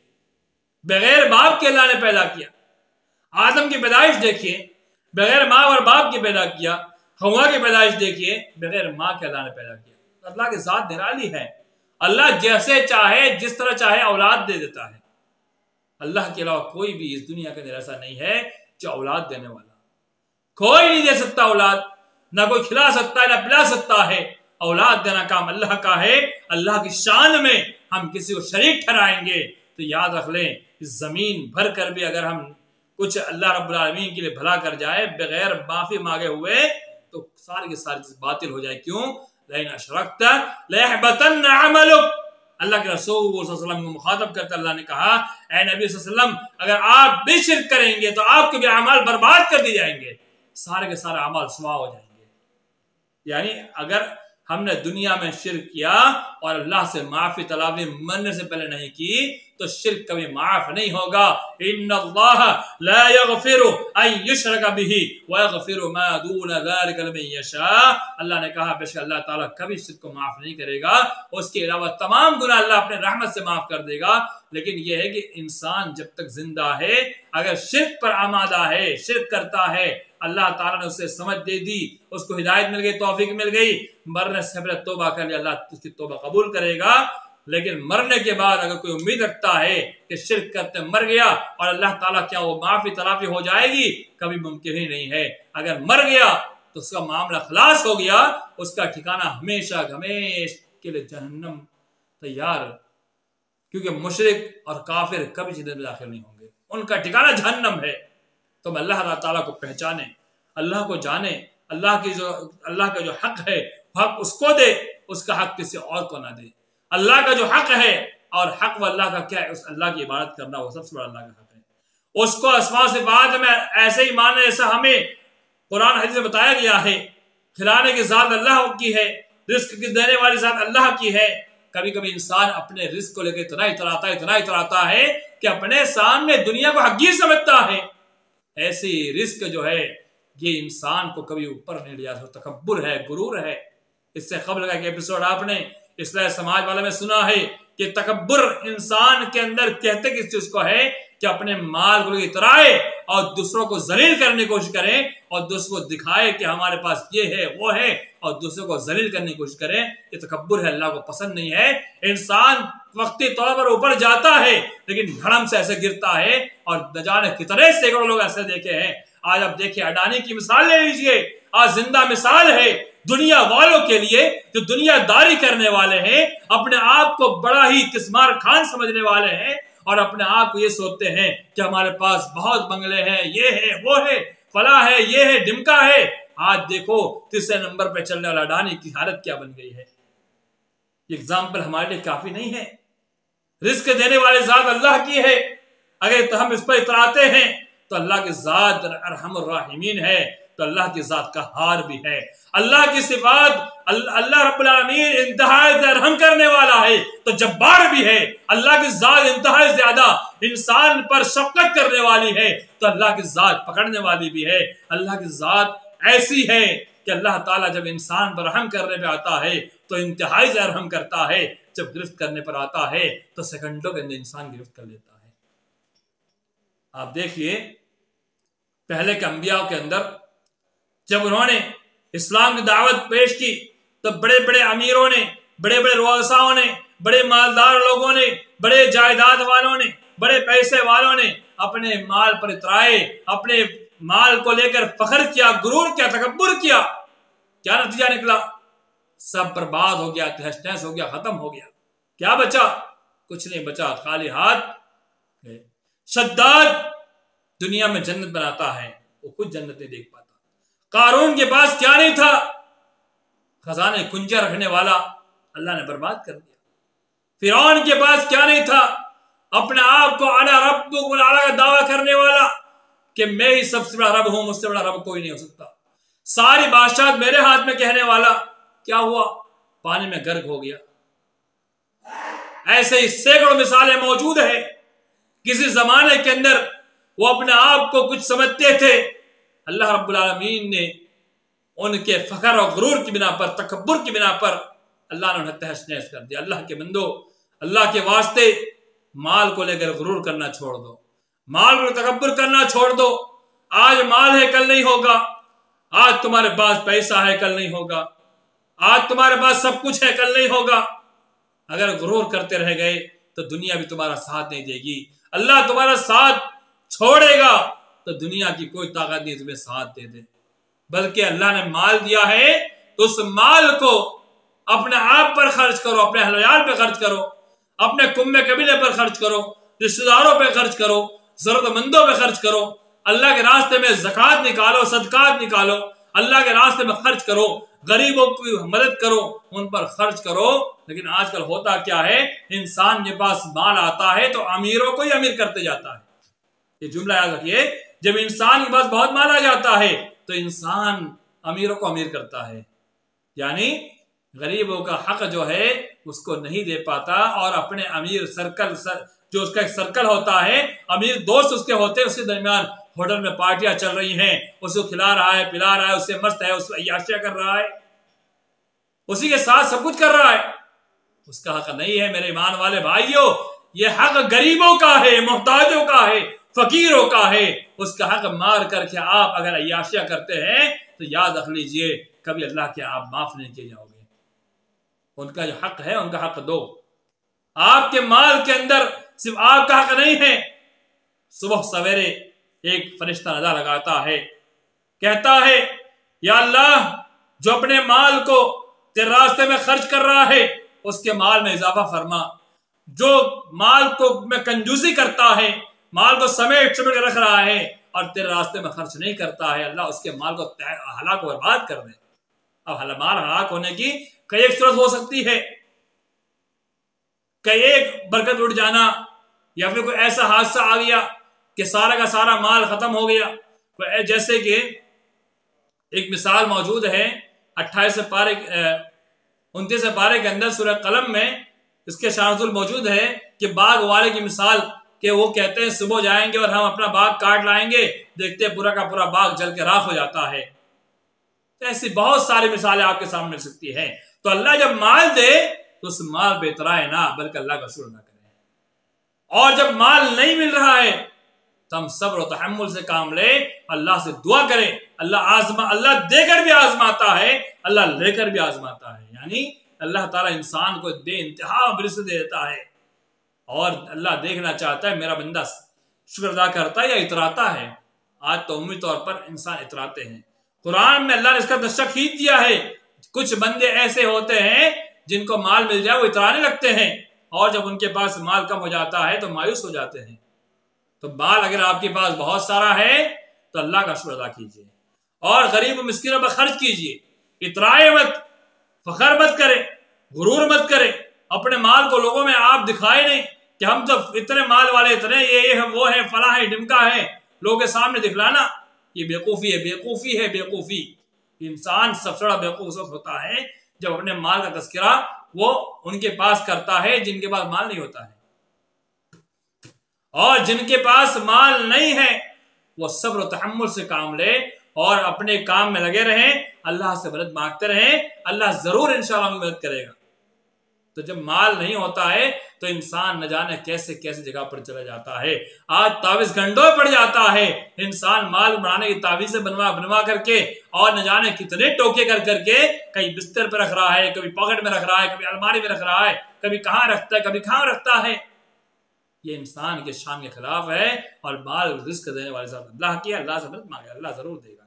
بغیر باپ کے اللہ نے پیدا کیا۔ آدم کی پیدائش دیکھیے، بغیر ماں اور باپ کے پیدا کیا۔ حوا کی پیدائش دیکھیے، بغیر ماں کے اللہ نے پیدا کیا۔ اللہ کی ذات نرالی ہے، اللہ جیسے چاہے جس طرح چاہے اولاد دے دیتا ہے۔ اللہ کے علاوہ کوئی بھی اس دنیا کے اندر ایسا نہیں ہے جو اولاد دینے والا، کوئی نہیں دے سکتا اولاد، نہ کوئی کھلا سکتا ہے نہ پلا سکتا ہے۔ اولاد دینا کام اللہ کا ہے۔ اللہ کی شان میں ہم کسی کو شریک ٹھہرائیں گے تو یاد رکھ لیں، زمین بھر کر بھی اگر ہم کچھ اللہ رب العالمین کے لیے بھلا کر جائے بغیر معافی مانگے ہوئے تو ساری کی ساری چیز باطل ہو جائے۔ کیوں؟ لئن اشرکت لیحبطن عملک۔ اللہ کے رسول صلی اللہ علیہ وسلم کو مخاطب کرتے اللہ نے کہا، اے نبی صلی اللہ علیہ وسلم اگر آپ بھی شرک کریں گے تو آپ کے بھی اعمال برباد کر دی جائیں گے، سارے کے سارے اعمال سوا ہو جائیں گے۔ یعنی اگر ہم نے دنیا میں شرک کیا اور اللہ سے معافی طلبی مننے سے پہلے نہیں کی تو شرک کبھی معاف نہیں ہوگا۔ ان اللہ لا یغفر ان یشرک بہ ویغفر ما دون ذلک لمن یشاء۔ اللہ نے کہا بے شک اللہ تعالیٰ کبھی شرک کو معاف نہیں کرے گا، اس کے علاوہ تمام گناہ اللہ اپنے رحمت سے معاف کر دے گا۔ لیکن یہ ہے کہ انسان جب تک زندہ ہے اگر شرک پر آمادہ ہے، شرک کرتا ہے، اللہ تعالیٰ نے اسے سمجھ دے دی، اس کو ہدایت مل گئی، توفیق مل گئی، مرنے سے پہلے توبہ کر لیا، اللہ اس کی توبہ قبول کرے گا۔ لیکن مرنے کے بعد اگر کوئی امید رکھتا ہے کہ شرک کرتے مر گیا اور اللہ تعالیٰ کیا وہ معافی تلافی ہو جائے گی، کبھی ممکن ہی نہیں ہے۔ اگر مر گیا تو اس کا معاملہ خلاص ہو گیا، اس کا ٹھکانہ ہمیشہ کے لیے جہنم تیار، کیونکہ مشرک اور کافر کبھی جنت میں داخل نہیں ہوں گے، ان کا ٹھکانہ جہنم ہے۔ تو ہم اللہ تعالیٰ کو پہچانے، اللہ کو جانے، اللہ کا جو حق ہے حق اس کو دے، اس کا حق کسی اور کو نہ دے۔ اللہ کا جو حق ہے اور حق و اللہ کا کیا ہے، اس اللہ کی عبادت کرنا وہ سب سے بڑا اللہ کا حق ہے۔ اس کو اسماء صفات میں ایسے ہی ماننا جیسا ہمیں قرآن حدیث میں بتایا گیا ہے۔ کھلانے کی ذات اللہ کی ہے، رزق کی دینے والی ذات اللہ کی ہے۔ کبھی کبھی انسان اپنے رزق کو لے کے اتنا اتراتا ہے کہ اپنے سامنے دنیا کو حقیر سمجھتا ہے۔ ایسی رزق جو ہے یہ انسان کو کبھی اوپر نہیں لیا جاتا، تکبر ہے، غرور ہے۔ اس سے قبل کا ایک ایپیسوڈ آپ نے اصلاح سماج والے میں سنا ہے کہ تکبر انسان کے اندر کہتے کس چیز کو ہے کہ اپنے مال کو اترائے اور دوسروں کو ذلیل کرنے کی کوشش کرے اور دوسروں کو دکھائے کہ ہمارے پاس یہ ہے وہ ہے اور دوسروں کو ذلیل کرنے کی کوشش کرے۔ یہ تکبر ہے، اللہ کو پسند نہیں ہے۔ انسان وقتی طور پر اوپر جاتا ہے لیکن دھڑم سے ایسے گرتا ہے، اور نہ جانے کتنے سینکڑوں لوگ ایسے دیکھے ہیں۔ آج آپ دیکھیں اڈانی کی مثال لے لیجئے، آج زندہ مثال ہے دنیا والوں کے لیے جو دنیا داری کرنے والے ہیں، اپنے آپ کو بڑا ہی تسمار خان سمجھنے والے ہیں اور اپنے آپ کو یہ سوچتے ہیں کہ ہمارے پاس بہت بنگلے ہیں، یہ ہے وہ ہے فلاں ہے یہ ہے ڈمکا ہے۔ آج دیکھو تیسرے نمبر پہ چلنے والا اڈانی کی حالت کیا بن گئی ہے۔ یہ اگزامپل ہمارے لیے کافی نہیں ہے۔ رزق دینے والی ذات اللہ کی ہے، اگر ہم اس پر اتراتے ہیں تو اللہ کی ذات ارحم الراحمین ہے، تو اللہ کی ذات کا ہار بھی ہے۔ اللہ کی صفات، اللہ رب العالمین انتہائی رحم کرنے والا ہے تو جبار بھی ہے۔ اللہ کی ذات انتہائی زیادہ انسان پر شفقت کرنے والی ہے تو اللہ کی ذات پکڑنے والی بھی ہے۔ اللہ کی ذات ایسی ہے کہ اللہ تعالیٰ جب انسان پر رحم کرنے پہ آتا ہے تو انتہائی زیادہ رحم کرتا ہے، جب گرفت کرنے پر آتا ہے تو سیکنڈوں کے اندر انسان گرفت کر لیتا ہے۔ آپ دیکھیے پہلے کے انبیاء کے اندر جب انہوں نے اسلام کی دعوت پیش کی تو بڑے بڑے امیروں نے، بڑے بڑے رؤساؤں نے، بڑے مالدار لوگوں نے، بڑے جائیداد والوں نے، بڑے پیسے والوں نے اپنے مال پر اترائے، اپنے مال کو لے کر فخر کیا، غرور کیا، تکبر کیا۔ کیا نتیجہ نکلا؟ سب برباد ہو گیا، تہس نہس ہو گیا، ختم ہو گیا۔ کیا بچا؟ کچھ نہیں بچا، خالی ہاتھ۔ شداد دنیا میں جنت بناتا ہے، وہ خود جنت نہیں دیکھ پاتا۔ قارون کے پاس کیا نہیں تھا؟ خزانے کنجہ رکھنے والا، اللہ نے برباد کر دیا۔ فرعون کے پاس کیا نہیں تھا؟ اپنے آپ کو انا ربکم الاعلی کا دعویٰ کرنے والا کہ میں ہی سب سے بڑا رب ہوں، مجھ سے بڑا رب کوئی نہیں ہو سکتا، ساری بادشاہت میرے ہاتھ میں کہنے والا۔ کیا ہوا؟ پانی میں غرق ہو گیا۔ ایسے ہی سینکڑوں مثالیں موجود ہیں۔ کسی زمانے کے اندر وہ اپنے آپ کو کچھ سمجھتے تھے، اللہ رب العالمین نے ان کے فخر اور غرور کی بنا پر، تکبر کی بنا پر اللہ نے انہیں تہس نہس کر دیا۔ اللہ کے بندو، اللہ کے واسطے مال کو لے کر غرور کرنا چھوڑ دو، مال کو تکبر کرنا چھوڑ دو۔ آج مال ہے کل نہیں ہوگا، آج تمہارے پاس پیسہ ہے کل نہیں ہوگا، آج تمہارے پاس سب کچھ ہے کل نہیں ہوگا۔ اگر غرور کرتے رہ گئے تو دنیا بھی تمہارا ساتھ نہیں دے گی۔ اللہ تمہارا ساتھ چھوڑے گا تو دنیا کی کوئی طاقت نہیں تمہیں ساتھ دے دے۔ بلکہ اللہ نے مال دیا ہے تو اس مال کو اپنے آپ پر خرچ کرو، اپنے اہل ویال پہ خرچ کرو، اپنے قوم قبیلے پر خرچ کرو، رشتہ داروں پہ خرچ کرو، ضرورت مندوں پہ خرچ کرو، اللہ کے راستے میں زکوٰۃ نکالو، صدقات نکالو، اللہ کے راستے میں خرچ کرو، غریبوں کی مدد کرو، ان پر خرچ کرو۔ لیکن آج کل ہوتا کیا ہے، انسان کے پاس مال آتا ہے تو امیروں کو ہی امیر کرتے جاتا ہے۔ یہ جملہ یاد رکھیے، جب انسان کے پاس بہت مال آ جاتا ہے تو انسان امیروں کو امیر کرتا ہے، یعنی غریبوں کا حق جو ہے اس کو نہیں دے پاتا، اور اپنے امیر سرکل جو اس کا ایک سرکل ہوتا ہے، امیر دوست اس کے ہوتے ہیں، اس کے درمیان ہوٹل میں پارٹیاں چل رہی ہیں، اس کو کھلا رہا ہے، پلا رہا ہے، اس سے مست ہے، اس کو عیاشیاں کر رہا ہے، اسی کے ساتھ سب کچھ کر رہا ہے۔ اس کا حق نہیں ہے میرے ایمان والے بھائیوں، یہ حق غریبوں کا ہے، محتاجوں کا ہے، فقیروں کا ہے۔ اس کا حق مار کر کے آپ اگر عیاشیاں کرتے ہیں تو یاد رکھ لیجئے کبھی اللہ کے آپ معاف نہیں کیے جاؤ گے۔ ان کا جو حق ہے ان کا حق دو۔ آپ کے مال کے اندر صرف آپ کا حق نہیں ہے۔ صبح سویرے ایک فرشتہ ندا لگاتا ہے، کہتا ہے یا اللہ جو اپنے مال کو تیرے راستے میں خرچ کر رہا ہے اس کے مال میں اضافہ فرما، جو مال کو میں کنجوسی کرتا ہے، مال کو سمیٹ کے رکھ رہا ہے، اور تیرے راستے میں خرچ نہیں کرتا ہے، اللہ اس کے مال کو ہلاک و برباد کر دے۔ اب مال ہلاک ہونے کی کئی ایک صورت ہو سکتی ہے، کئی ایک برکت اٹھ جانا، یا پھر کوئی ایسا حادثہ آ گیا کہ سارا کا سارا مال ختم ہو گیا۔ جیسے کہ ایک مثال موجود ہے 29 پارے کے اندر سورہ قلم میں اس کے شان نزول موجود ہے کہ باغ والے کی مثال کہ وہ کہتے ہیں صبح جائیں گے اور ہم اپنا باغ کاٹ لائیں گے، دیکھتے پورا کا پورا باغ جل کے راکھ ہو جاتا ہے۔ ایسی بہت ساری مثالیں آپ کے سامنے مل سکتی ہیں۔ تو اللہ جب مال دے تو اس مال پہ اترائے نہ، بلکہ اللہ کا شکر ادا کریں، اور جب مال نہیں مل رہا ہے تو ہم صبر و تحمل سے کام لیں، اللہ سے دعا کریں۔ اللہ دے کر بھی آزماتا ہے، اللہ لے کر بھی آزماتا ہے، یعنی اللہ تعالیٰ انسان کو بے انتہا رزق دیتا ہے، اور اللہ دیکھنا چاہتا ہے میرا بندہ شکر ادا کرتا ہے یا اتراتا ہے۔ آج تو عمومی طور پر انسان اتراتے ہیں۔ قرآن میں اللہ نے اس کا نقشہ کھینچ دیا ہے، کچھ بندے ایسے ہوتے ہیں جن کو مال مل جائے وہ اترانے لگتے ہیں، اور جب ان کے پاس مال کم ہو جاتا ہے تو مایوس ہو جاتے ہیں۔ تو مال اگر آپ کے پاس بہت سارا ہے تو اللہ کا شکر ادا کیجئے، اور غریب و مسکینوں پر خرچ کیجئے، اترائے مت، فخر مت کرے، غرور مت کرے، اپنے مال کو لوگوں میں آپ دکھائے نہیں کہ ہم تو اتنے مال والے، اتنے یہ ہے وہ ہے فلاں ہے ڈمکا ہے، لوگوں کے سامنے دکھلانا یہ بیوقوفی ہے، بیوقوفی ہے، بیوقوفی۔ انسان سب سے بڑا بیوقوف ہوتا ہے جب اپنے مال کا تذکرہ وہ ان کے پاس کرتا ہے جن کے پاس مال نہیں ہوتا ہے، اور جن کے پاس مال نہیں ہے وہ صبر و تحمل سے کام لے اور اپنے کام میں لگے رہیں، اللہ سے مدد مانگتے رہیں، اللہ ضرور انشاءاللہ مدد کرے گا۔ تو جب مال نہیں ہوتا ہے تو انسان نہ جانے کیسے کیسے جگہ پر چلا جاتا ہے۔ آج تعویذ گھنٹوں پڑ جاتا ہے، انسان مال بنانے کی تعویذیں بنوا کر کے، اور نہ جانے کتنے ٹوکے کر کے کہیں بستر پہ رکھ رہا ہے، کبھی پاکٹ میں رکھ رہا ہے، کبھی الماری میں رکھ رہا ہے، کبھی کہاں رکھتا ہے، کبھی کہاں رکھتا ہے۔ یہ انسان کے شان کے خلاف ہے، اور مال رزق دینے والے صاحب اللہ کی، اللہ سے مدد مانگے، اللہ ضرور دے گا۔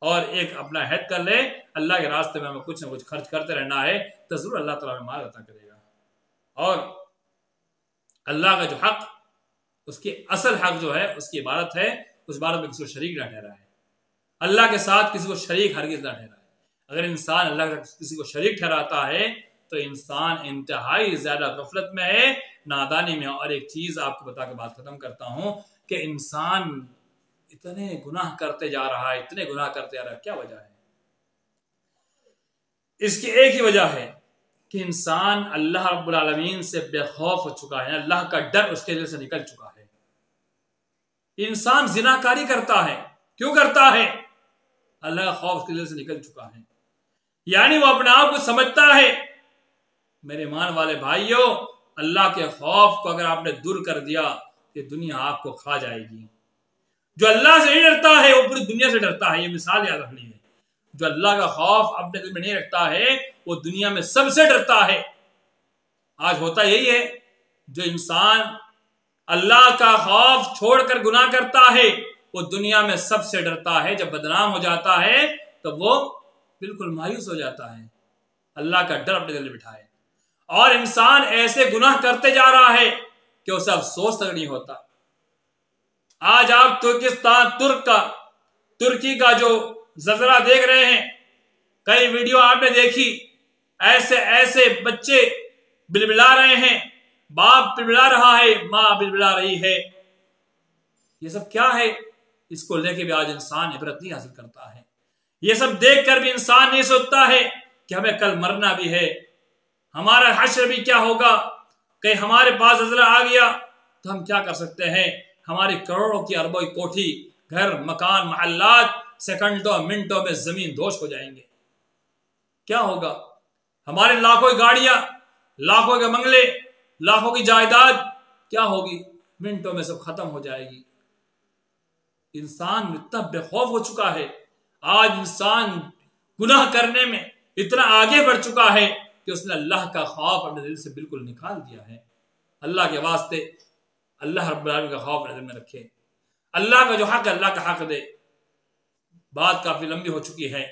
اور ایک اپنا عہد کر لے، اللہ کے راستے میں ہمیں کچھ نہ کچھ خرچ کرتے رہنا ہے تو ضرور اللہ تعالیٰ میں مال عطا کرے گا۔ اور اللہ کا جو حق، اس کی اصل حق جو ہے اس کی عبادت ہے، اس عبادت میں کسی کو شریک نہ ٹھہرائے، اللہ کے ساتھ کسی کو شریک ہرگز نہ ٹھہرائے۔ اگر انسان اللہ کے کسی کو شریک ٹھہراتا ہے تو انسان انتہائی زیادہ غفلت میں ہے، نادانی میں۔ اور ایک چیز آپ کو بتا کے بات ختم کرتا ہوں کہ انسان اتنے گناہ کرتے جا رہا ہے، اتنے گناہ کرتے جا رہا ہے، کیا وجہ ہے؟ اس کی ایک ہی وجہ ہے کہ انسان اللہ رب العالمین سے بے خوف ہو چکا ہے، اللہ کا ڈر اس کے دل سے نکل چکا ہے۔ انسان زناکاری کرتا ہے، کیوں کرتا ہے؟ اللہ کا خوف اس کے دل سے نکل چکا ہے، یعنی وہ اپنے آپ کو سمجھتا ہے۔ میرے ایمان والے بھائیوں، اللہ کے خوف کو اگر آپ نے دور کر دیا کہ دنیا آپ کو کھا جائے گی۔ جو اللہ سے نہیں ڈرتا ہے وہ پوری دنیا سے ڈرتا ہے، یہ مثال یاد رکھنی ہے۔ جو اللہ کا خوف اپنے دل میں نہیں رکھتا ہے وہ دنیا میں سب سے ڈرتا ہے۔ آج ہوتا یہی ہے، جو انسان اللہ کا خوف چھوڑ کر گناہ کرتا ہے وہ دنیا میں سب سے ڈرتا ہے، جب بدنام ہو جاتا ہے تو وہ بالکل مایوس ہو جاتا ہے۔ اللہ کا ڈر اپنے دل میں بٹھائے، اور انسان ایسے گناہ کرتے جا رہا ہے کہ اسے افسوس تک نہیں ہوتا۔ آج آپ ترکی کا جو زلزلہ دیکھ رہے ہیں، کئی ویڈیو آپ نے دیکھی، ایسے بچے بلبلا رہے ہیں، باپ بلبلا رہا ہے، ماں بلبلا رہی ہے۔ یہ سب کیا ہے؟ اس کو لے کے بھی آج انسان عبرت نہیں حاصل کرتا ہے۔ یہ سب دیکھ کر بھی انسان نہیں سوچتا ہے کہ ہمیں کل مرنا بھی ہے، ہمارا حشر بھی کیا ہوگا، کہ ہمارے پاس زلزلہ آ گیا تو ہم کیا کر سکتے ہیں؟ ہماری کروڑوں کی اربوں کی کوٹھی، گھر، مکان، محلات سیکنڈوں منٹوں میں زمین دوش ہو جائیں گے، کیا ہوگا؟ ہمارے لاکھوں گاڑیاں، لاکھوں کے بنگلے، لاکھوں کی جائیداد کیا ہوگی؟ منٹوں میں سب ختم ہو جائے گی۔ انسان اتنا بے خوف ہو چکا ہے، آج انسان گناہ کرنے میں اتنا آگے بڑھ چکا ہے کہ اس نے اللہ کا خوف اپنے دل سے بالکل نکال دیا ہے۔ اللہ کے واسطے اللہ رب العالمین کا خوف اپنے دل میں رکھے، اللہ کا جو حق ہے اللہ کا حق دے۔ بات کافی لمبی ہو چکی ہے،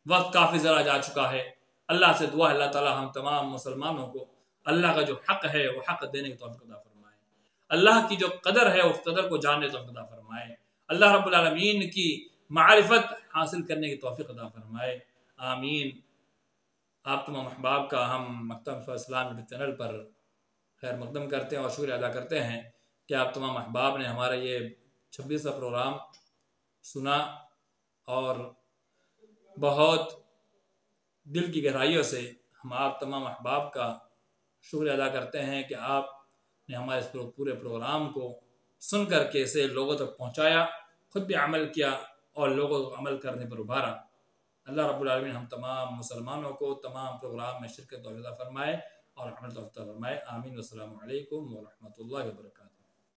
وقت کافی ذرا جا چکا ہے۔ اللہ سے دعا ہے اللہ تعالی ہم تمام مسلمانوں کو اللہ کا جو حق ہے وہ حق دینے کی توفیق عطا فرمائے۔ اللہ کی جو قدر ہے اس قدر کو جاننے توفیق عطا فرمائے، اللہ رب العالمین کی معرفت حاصل کرنے کی توفیق عطا فرمائے، آمین۔ آپ تمام احباب کا ہم مکتب اسلام یوٹیوب چینل پر خیر مقدم کرتے ہیں اور شکریہ ادا کرتے ہیں کہ آپ تمام احباب نے ہمارا یہ 26واں پروگرام سنا اور بہت دل کی گہرائیوں سے ہم آپ تمام احباب کا شکریہ ادا کرتے ہیں کہ آپ نے ہمارے اس پورے پروگرام کو سن کر کے اسے لوگوں تک پہنچایا، خود بھی عمل کیا اور لوگوں کو عمل کرنے پر ابھارا۔ اللہ رب العالمین ہم تمام مسلمانوں کو تمام پروگرام میں شرکت توفیق عطا فرمائے اور عمل توفیق عطا فرمائے، آمین۔ والسلام علیکم ورحمۃ اللہ وبرکاتہ۔